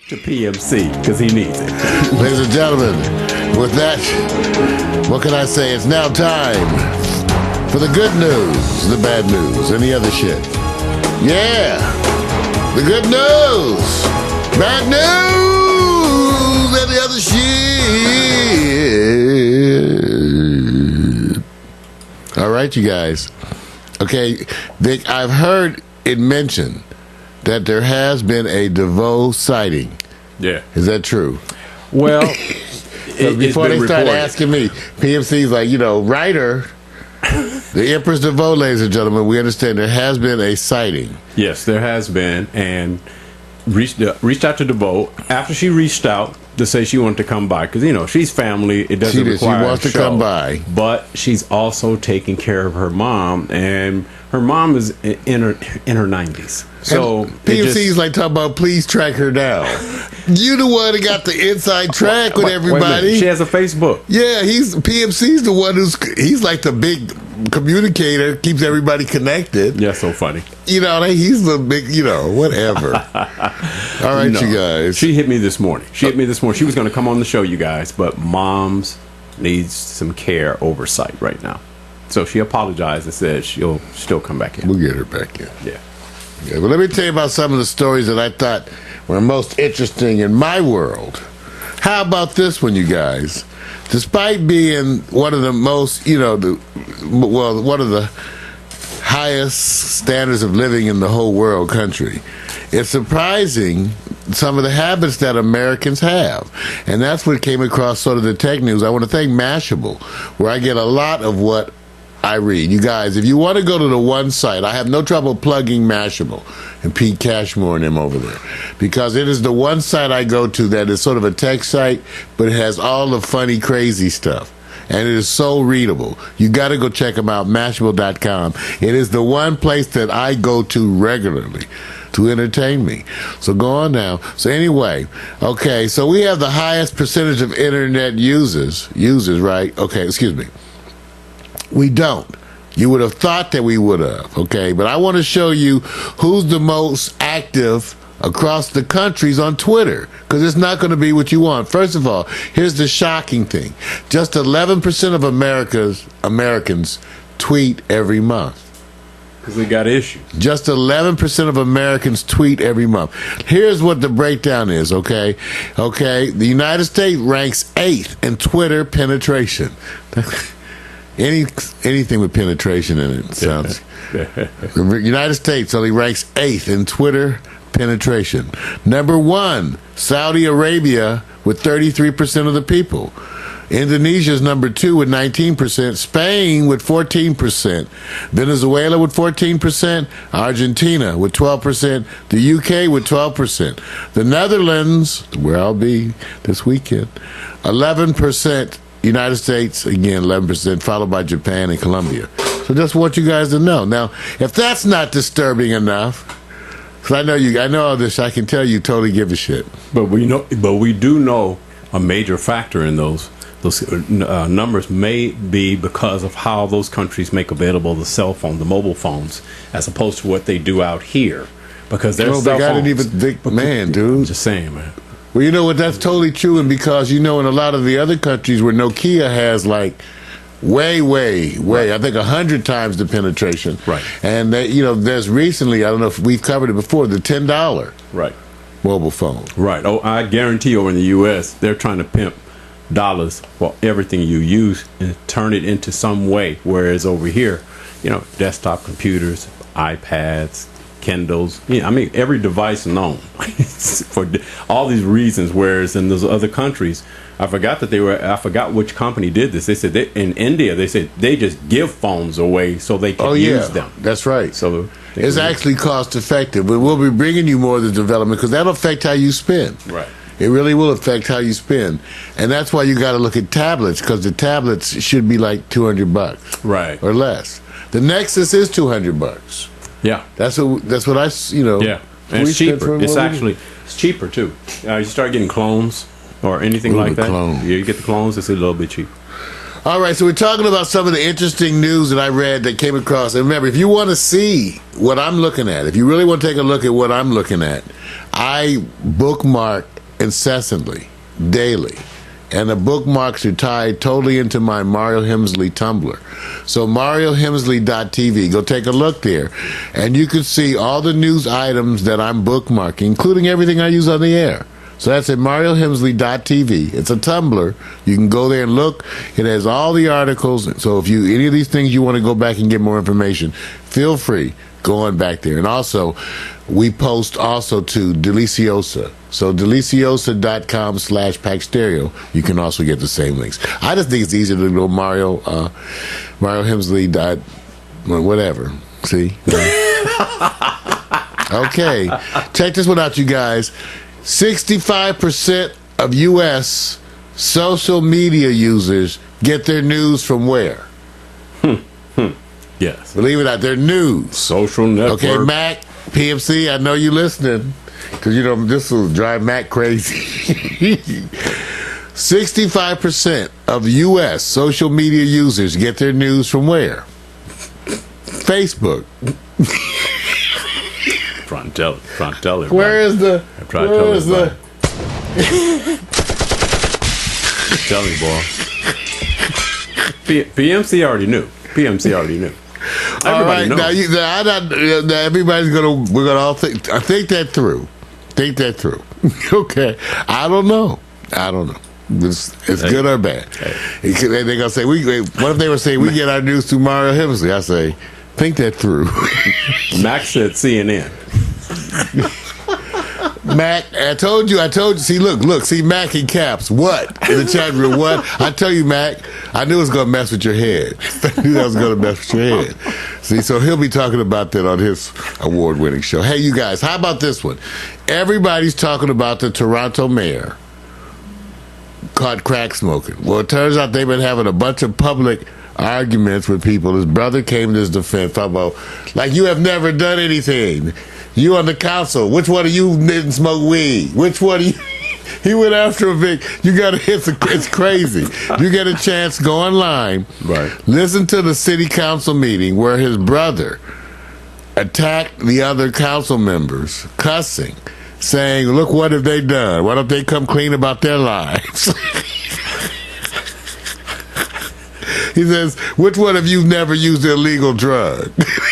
to PMC because he needs it. Ladies and gentlemen, with that, what can I say? It's now time for the good news, the bad news, and the other shit. Yeah, the good news, bad news, and the other shit. All right, you guys. Okay, Vic, I've heard it mentioned that there has been a DeVoe sighting. Yeah. Is that true? Well, before they start asking me, PMC's like, writer, the Empress DeVoe, ladies and gentlemen, we understand there has been a sighting. Yes, there has been, and reached out to DeVoe after she reached out to say she wanted to come by because she's family. It doesn't require she wants to come by, but she's also taking care of her mom, and her mom is in her 90s. So PMC's like talking about please track her down. You the one that got the inside track with everybody. She has a Facebook. Yeah, PMC's the one he's like the big communicator, keeps everybody connected. Yeah, so funny. He's the big, whatever. All right, you guys. She hit me this morning. She was going to come on the show, you guys, but mom's needs some care oversight right now. So she apologized and said she'll still come back in. We'll get her back in. Yeah. Well, let me tell you about some of the stories that I thought were most interesting in my world. How about this one, you guys? Despite being one of the most, one of the highest standards of living in the whole world country, it's surprising some of the habits that Americans have. And that's what came across sort of the tech news. I want to thank Mashable, where I get a lot of what I read. You guys, if you want to go to the one site, I have no trouble plugging Mashable and Pete Cashmore and them over there, because it is the one site I go to that is sort of a tech site, but it has all the funny, crazy stuff. And it is so readable. You got to go check them out, Mashable.com. It is the one place that I go to regularly to entertain me. So go on now. So anyway, okay, so we have the highest percentage of internet users, right? Okay, excuse me. We don't. You would have thought that we would have, okay? But I want to show you who's the most active across the countries on Twitter, because it's not going to be what you want. First of all, here's the shocking thing. Just 11% of Americans tweet every month. Because we got issues. Just 11% of Americans tweet every month. Here's what the breakdown is, okay? Okay, the United States ranks 8th in Twitter penetration. Anything with penetration in it sounds. The United States only ranks 8th in Twitter penetration. Number 1, Saudi Arabia with 33% of the people. Indonesia's number 2 with 19%. Spain with 14%. Venezuela with 14%. Argentina with 12%. The UK with 12%. The Netherlands, where I'll be this weekend, 11%. United States, again, 11%, followed by Japan and Colombia. So just want you guys to know. Now, if that's not disturbing enough, because I know all this, I can tell you totally give a shit. But we do know a major factor in those numbers may be because of how those countries make available the cell phone, the mobile phones, as opposed to what they do out here. Because their cell phones, man, dude. Just saying, man. Well, you know what? That's totally true, and because in a lot of the other countries where Nokia has way, right. I think 100 times the penetration. Right. And there's recently, I don't know if we've covered it before, the $10 right mobile phone. Right. Oh, I guarantee over in the U.S. they're trying to pimp dollars for everything you use and turn it into some way. Whereas over here, desktop computers, iPads, Kindles, every device known for all these reasons. Whereas in those other countries, I forgot which company did this. They said in India, they said they just give phones away so they can use them. That's right. So it's actually cost effective. But we'll be bringing you more of the development because that'll affect how you spend. Right. It really will affect how you spend, and that's why you got to look at tablets, because the tablets should be like $200, right, or less. The Nexus is $200. Yeah, that's what I. Yeah, and it's cheaper. It's cheaper too. You start getting clones or anything like that. Clone. Yeah, you get the clones. It's a little bit cheaper. All right, so we're talking about some of the interesting news that I read that came across. And remember, if you want to see what I'm looking at, if you really want to take a look at what I'm looking at, I bookmarked incessantly, daily. And the bookmarks are tied totally into my Mario Hemsley Tumblr. So mariohemsley.tv, go take a look there. And you can see all the news items that I'm bookmarking, including everything I use on the air. So that's at mariohemsley.tv. It's a Tumblr. You can go there and look. It has all the articles. So if you any of these things you want to go back and get more information, feel free. Go on back there. And also, we post also to Deliciosa. So deliciosa.com/Packstereo. You can also get the same links. I just think it's easier to go Mario Hemsley whatever. See? Okay. Check this one out, you guys. 65% of U.S. social media users get their news from where? Yes. Believe it or not, their news. Social network. Okay, Mac, PMC, I know you listening, because, this will drive Mac crazy. 65% of U.S. social media users get their news from where? Facebook. Trying to tell everybody. Where is the... Tell me, boy. PMC already knew. Everybody knows. Now everybody's we're gonna all think that through. Think that through. Okay. I don't know. It's good or bad. Hey. They're gonna say what if they were saying we get our news through Mario Hemsley? I say, think that through. Max said CNN. Mac, I told you. See, look, see Mac in caps. What? In the chat room, what? I tell you, Mac, I knew it was going to mess with your head. I knew that was going to mess with your head. See, so he'll be talking about that on his award-winning show. Hey, you guys, how about this one? Everybody's talking about the Toronto mayor caught crack smoking. Well, it turns out they've been having a bunch of public arguments with people. His brother came to his defense, talking about, like, you have never done anything. You on the council. Which one of you didn't smoke weed? Which one of you? He went after a big. You got to. It's crazy. You get a chance, go online. Right. Listen to the city council meeting where his brother attacked the other council members, cussing, saying, "Look, what have they done? Why don't they come clean about their lives?" He says, which one of you never used an illegal drug?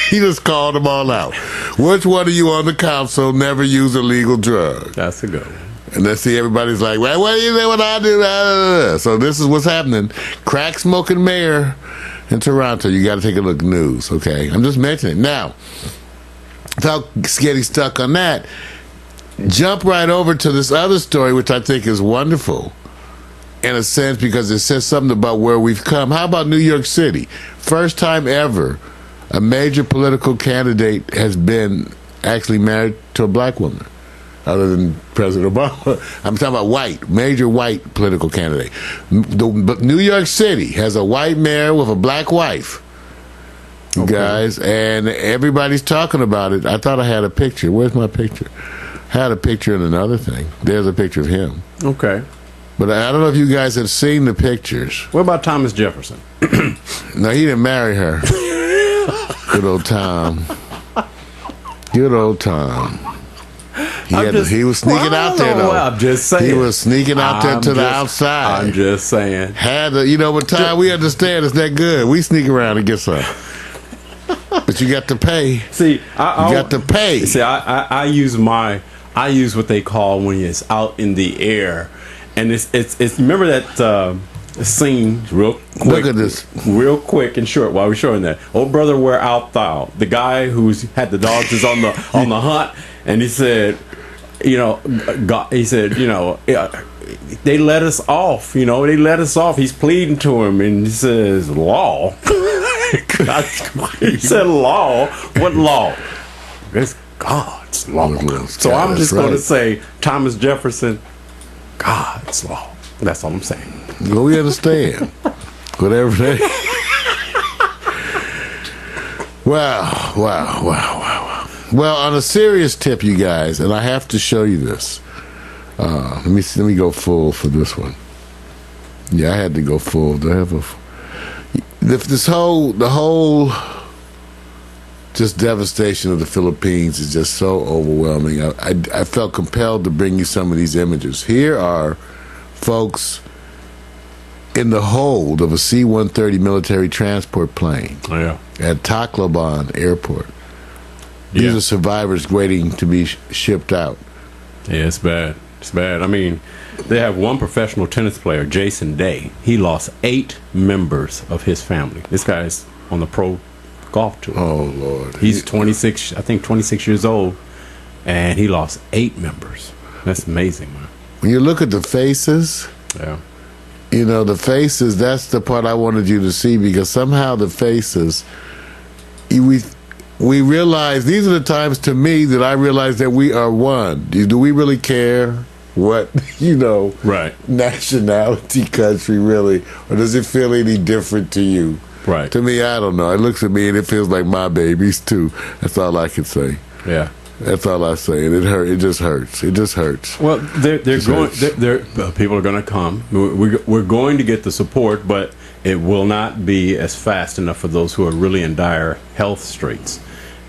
He just called them all out. Which one of you on the council never used a legal drug? That's a good one. And then see everybody's like, well, what do you think what I do? So this is what's happening. Crack smoking mayor in Toronto. You got to take a look at news, okay? I'm just mentioning it. Now, without getting stuck on that, jump right over to this other story, which I think is wonderful. In a sense, because it says something about where we've come. How about New York City? First time ever a major political candidate has been actually married to a black woman, other than President Obama. I'm talking about major white political candidate. But New York City has a white mayor with a black wife, you guys, and everybody's talking about it. I thought I had a picture. Where's my picture? I had a picture in another thing. There's a picture of him. Okay. But I don't know if you guys have seen the pictures. What about Thomas Jefferson? No, he didn't marry her. Good old Tom. Good old Tom. He was sneaking out there, though. I'm just saying. He was sneaking out there to the outside. I'm just saying. But Tom, we understand it's that good. We sneak around and get some. But you got to pay. See, you got to pay. See, I use what they call when it's out in the air. And it's remember that scene real quick. Look at this. Real quick and short while we're showing that. Old brother, where art thou? The guy who's had the dogs is on the hunt, and he said, God, he said, they let us off, they let us off. He's pleading to him, and he says, law? He said, law? What law? It's God's law. So I'm just going to say, Thomas Jefferson, God's law. That's all I'm saying. Well, we understand. Whatever they... Wow. Well, on a serious tip, you guys, and I have to show you this. Let me go full for this one. Yeah, I had to go full. The whole just devastation of the Philippines is just so overwhelming. I felt compelled to bring you some of these images. Here are folks in the hold of a C-130 military transport plane at Tacloban Airport. These are survivors waiting to be shipped out. Yeah, it's bad. It's bad. I mean, they have one professional tennis player, Jason Day. He lost 8 members of his family. This guy's on the pro golf tour. Oh, Lord. He's 26, I think 26 years old, and he lost 8 members. That's amazing, man. When you look at the faces, you know, the faces, that's the part I wanted you to see, because somehow the faces, we realize, these are the times to me that I realize that we are one. Do we really care what, you know, nationality, country, really, or does it feel any different to you? Right. To me, I don't know. It looks at me and it feels like my babies too. That's all I can say. Yeah. That's all I say. And it hurt. It just hurts. It just hurts. Well, people are going to come. We're going to get the support, but it will not be as fast enough for those who are really in dire health straits.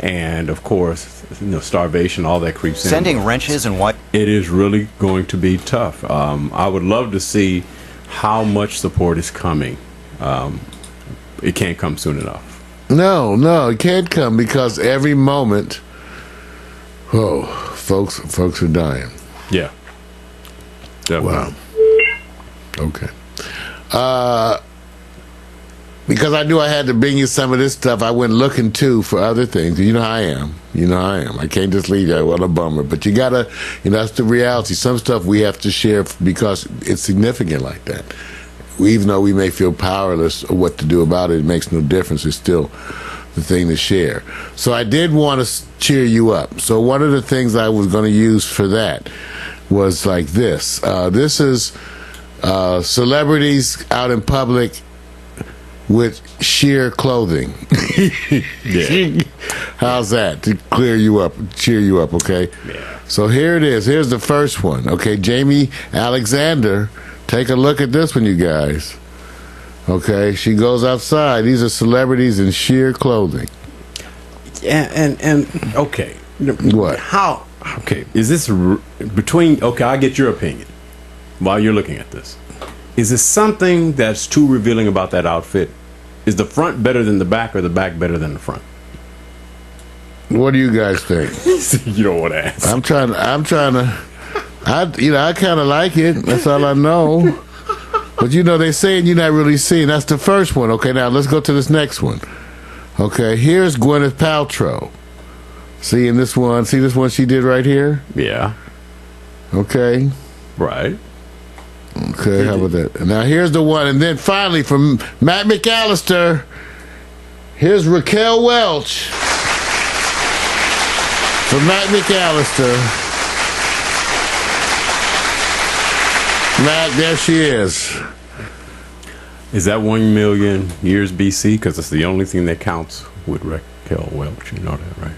And of course, you know, starvation, all that creeps in. Sending wrenches and what? It is really going to be tough. I would love to see how much support is coming. It can't come soon enough. No, it can't come, because every moment, folks are dying. Yeah. Definitely. Wow. Okay. Because I knew I had to bring you some of this stuff, I went looking too for other things. You know how I am. I can't just leave you. What a bummer. But you gotta, you know, that's the reality. Some stuff we have to share because it's significant like that. Even though we may feel powerless or what to do about it, it makes no difference. It's still the thing to share. So I did want to cheer you up. So one of the things I was going to use for that was like this. This is celebrities out in public with sheer clothing. How's that? To clear you up, cheer you up, okay? Yeah. So here it is. Here's the first one, okay? Jamie Alexander. Take a look at this one, you guys. Okay, she goes outside. These are celebrities in sheer clothing. Yeah, and okay. What? How? Okay, is this between? Okay, I get your opinion while you're looking at this. Is this something that's too revealing about that outfit? Is the front better than the back, or the back better than the front? What do you guys think? You don't want to ask. I'm trying to. I kind of like it. That's all I know. But you know, they're saying you're not really seeing. That's the first one. Okay, now let's go to this next one. Okay, here's Gwyneth Paltrow. See in this one? See this one she did right here? Yeah. Okay. Right. Okay, how about that? Now here's the one, and then finally from Matt McAllister, here's Raquel Welch. From Matt McAllister. Matt, there she is. Is that 1 million years BC? Because it's the only thing that counts with Raquel Welch. You know that, right?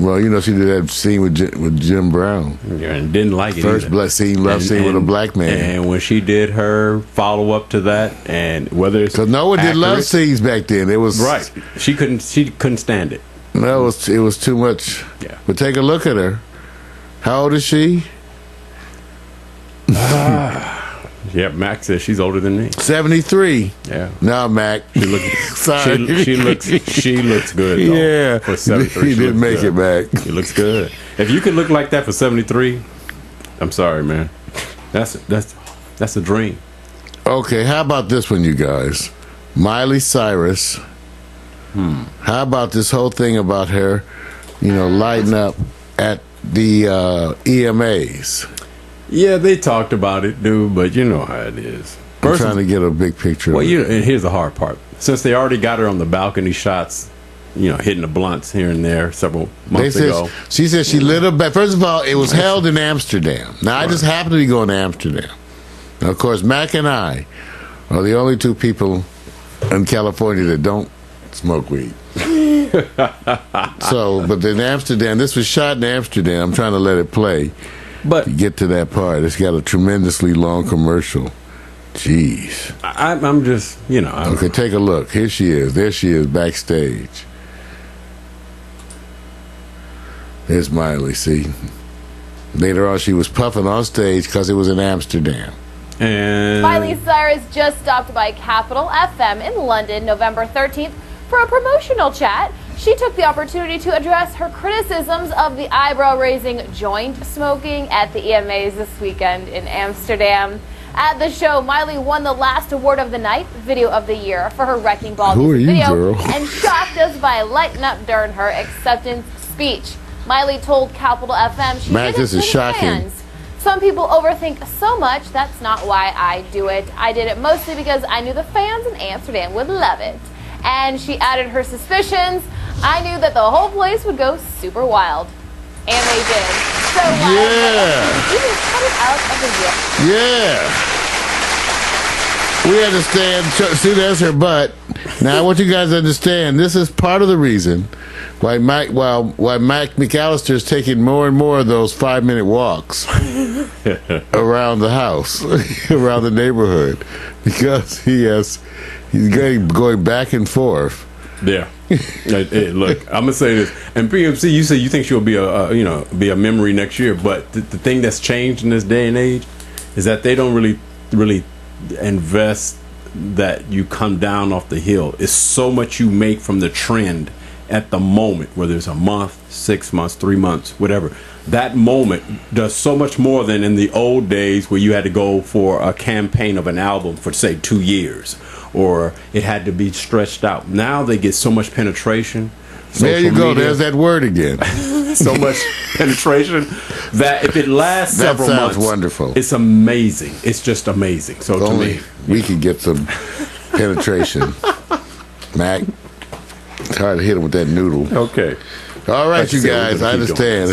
Well, you know she did that scene with Jim Brown. Yeah, and didn't like it. First love scene with a black man. And when she did her follow up to that, and whether it's because no one did love scenes back then, it was right. She couldn't stand it. No, it was too much. Yeah. But take a look at her. How old is she? Yeah, Mac says she's older than me. 73. Yeah. No, Mac. She looks. Sorry. She looks good. Though, yeah. For 73, he didn't make it, Mac. She looks good. If you could look like that for 73, I'm sorry, man. That's a dream. Okay, how about this one, you guys? Miley Cyrus. How about this whole thing about her, you know, lighting up at the EMAs? Yeah, they talked about it, dude, but you know how it is. I'm trying to get a big picture. Well, and here's the hard part. Since they already got her on the balcony shots, you know, hitting the blunts here and there several months ago. She said she lit up back. First of all, it was held in Amsterdam. Now, I just happened to be going to Amsterdam. Now, of course, Mac and I are the only two people in California that don't smoke weed. But in Amsterdam, this was shot in Amsterdam. I'm trying to let it play. But to get to that part, it's got a tremendously long commercial. Jeez. I'm just, you know. Okay, take a look. Here she is. There she is backstage. Here's Miley, see? Later on, she was puffing on stage because it was in Amsterdam. And Miley Cyrus just stopped by Capital FM in London November 13th for a promotional chat. She took the opportunity to address her criticisms of the eyebrow-raising joint smoking at the EMAs this weekend in Amsterdam. At the show, Miley won the last award of the night, Video of the Year, for her Wrecking Ball music video, girl? and shocked us by lighting up during her acceptance speech. Miley told Capital FM she Mac, did it this for is the shocking. fans. Some people overthink so much. That's not why I do it. I did it mostly because I knew the fans in Amsterdam would love it. And she added her suspicions. I knew that the whole place would go super wild. And they did. So wild that even cut it out of the video. Yeah. We understand. See, there's her butt. Now, I want you guys to understand, this is part of the reason why Mike McAllister is taking more and more of those 5-minute walks around the house, around the neighborhood, because he's going back and forth. yeah. Hey, look, I'm gonna say this. And PMC, you say you think she'll be a memory next year, but the thing that's changed in this day and age is that they don't really invest that you come down off the hill. It's so much you make from the trend at the moment, whether it's a month, 6 months, 3 months, whatever. That moment does so much more than in the old days where you had to go for a campaign of an album for, say, 2 years, or it had to be stretched out. Now they get so much penetration. There you go. Media, There's that word again. so much penetration that if it lasts That several sounds months, wonderful. it's amazing. It's just amazing. So to Only me, we could get some penetration. Mac, it's hard to hit him with that noodle. okay. All right, Like you I said, we're guys, gonna I keep understand.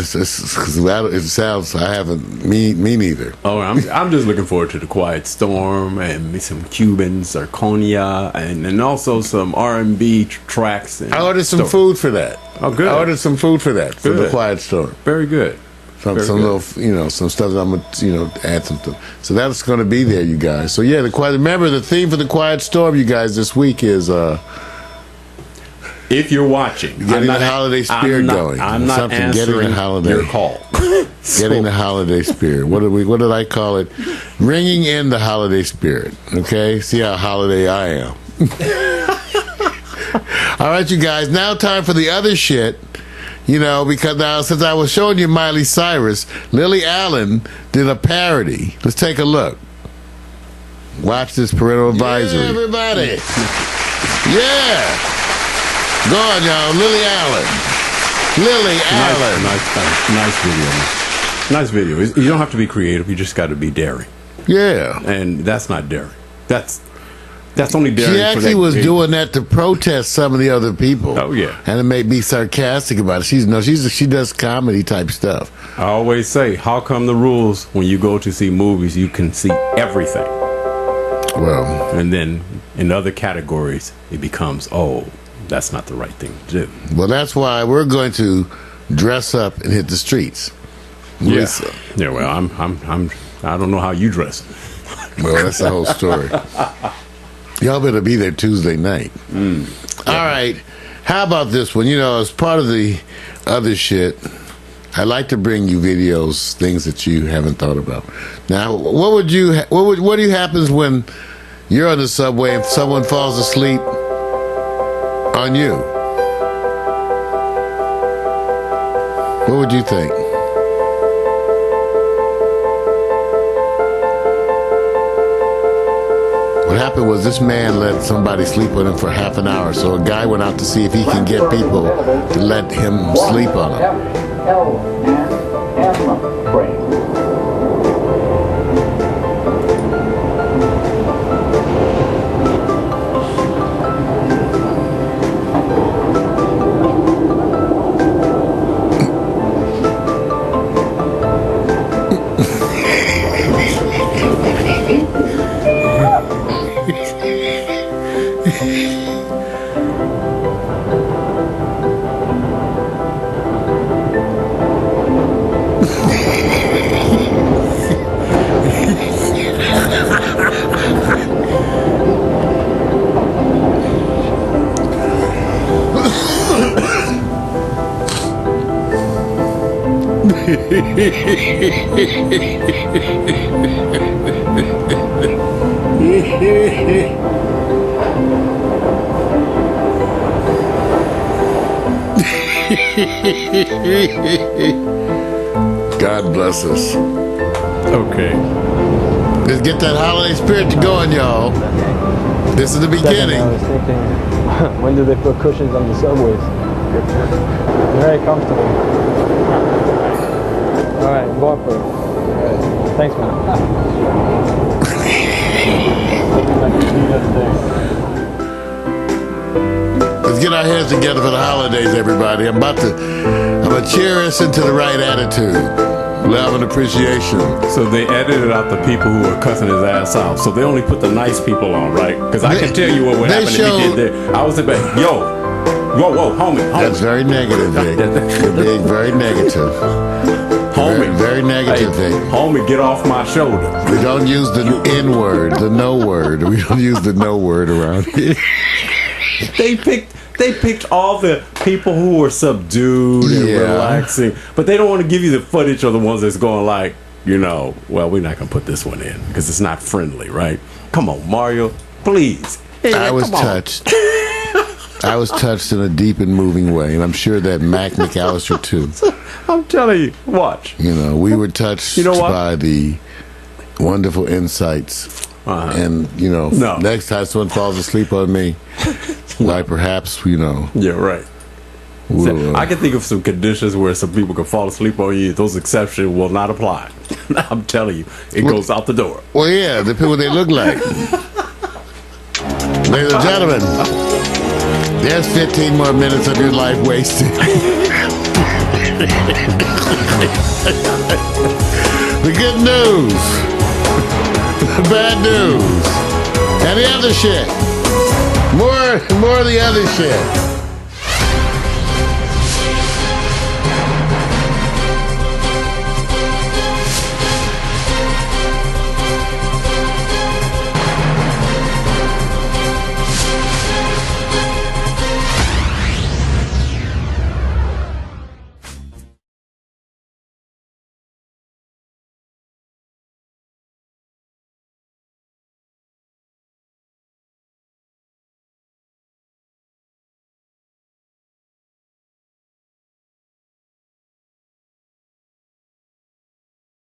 It sounds, I haven't, me neither. Oh, I'm just looking forward to the Quiet Storm and maybe some Cuban zirconia and also some R&B tracks. And I ordered some stuff. food for that. Oh, good. I ordered some food for that, for the Good. Quiet Storm. Very good. Some Very good. little, some stuff that I'm gonna, add something. So that's going to be there, you guys. So yeah, remember the theme for the Quiet Storm, you guys, this week is If you're watching, getting the holiday spirit going. I'm not Something, answering getting the holiday. your call. Getting the holiday spirit. What did I call it? Ringing in the holiday spirit. Okay? See how holiday I am. All right, you guys. Now time for the other shit. Because now since I was showing you Miley Cyrus, Lily Allen did a parody. Let's take a look. Watch this parental advisory. Yeah, everybody. Yeah. Go on, y'all. Lily Allen. Nice video. Man. Nice video. You don't have to be creative. You just got to be daring. Yeah. And that's not daring. That's only daring. She actually was doing that to protest some of the other people. Oh, yeah. And it made me sarcastic about it. She does comedy type stuff. I always say, how come the rules when you go to see movies, you can see everything? Well, And then in other categories, it becomes, that's not the right thing to do. well, that's why we're going to dress up and hit the streets. Yeah. Lisa. Yeah. Well, I don't know how you dress. Well, that's the whole story. Y'all better be there Tuesday night. All right. How about this one? As part of the other shit, I like to bring you videos, things that you haven't thought about. Now, what do you happens when you're on the subway and someone falls asleep on you? What would you think? What happened was this man let somebody sleep with him for half an hour, so a guy went out to see if he can get people to let him sleep on him. L&M brain. God bless us. Okay. Let's get that holiday spirit going, y'all. This is the beginning. I was thinking, when do they put cushions on the subways? Very comfortable. All right, I'm going for it. All right. Thanks, man. Let's get our heads together for the holidays, everybody. I'm gonna cheer us into the right attitude. Love and appreciation. So they edited out the people who were cussing his ass out. So they only put the nice people on, right? Because I can tell you what would happen if he did there. I was about, whoa, homie. That's very negative, Vic. You're being very negative. Homie. Very negative, Vic. Homie, get off my shoulder. We don't use the N word, the no word. We don't use the no word around here. They picked all the people who were subdued and relaxing, but they don't want to give you the footage of the ones that's going like, well, we're not going to put this one in because it's not friendly, right? Come on, Mario, please. Hey, I was touched. I was touched in a deep and moving way, and I'm sure that Mac McAllister too. I'm telling you, watch. We were touched by the wonderful insights. And, next time someone falls asleep on me, why perhaps, Yeah, right. I can think of some conditions where some people can fall asleep on you. Those exceptions will not apply. I'm telling you, it goes out the door. Well, yeah, the people they look like. Ladies and gentlemen, there's 15 more minutes of your life wasted. The good news, the bad news, and the other shit. More of the other shit.